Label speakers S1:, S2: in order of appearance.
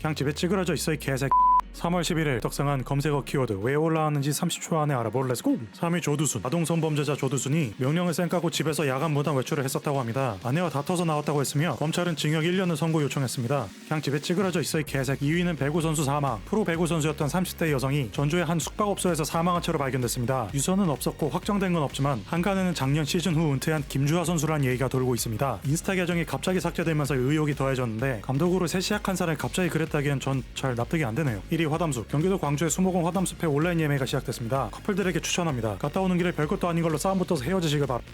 S1: 그냥 집에 찌그러져 있어 이 개새끼. 3월 11일 떡상한 검색어 키워드 왜 올라왔는지 30초 안에 알아볼 렛츠고. 3위 조두순. 아동성범죄자 조두순이 명령을 쌩까고 집에서 야간 무단 외출을 했었다고 합니다. 아내와 다퉈서 나왔다고 했으며 검찰은 징역 1년을 선고 요청했습니다. 그냥 집에 찌그러져 있어 이 개새끼. 2위는 배구 선수 사망. 프로 배구 선수였던 30대 여성이 전주의 한 숙박업소에서 사망한 채로 발견됐습니다. 유서는 없었고 확정된 건 없지만 한간에는 작년 시즌 후 은퇴한 김주하 선수란 얘기가 돌고 있습니다. 인스타 계정이 갑자기 삭제되면서 의혹이 더해졌는데 감독으로 새 시작한 사람이 갑자기 그랬다기엔 전 잘 납득이 안 되네요. 1위 화담숲. 경기도 광주의 수목원 화담숲에 온라인 예매가 시작됐습니다. 커플들에게 추천합니다. 갔다 오는 길에 별것도 아닌 걸로 싸움 붙어서 헤어지시길 바랍니다.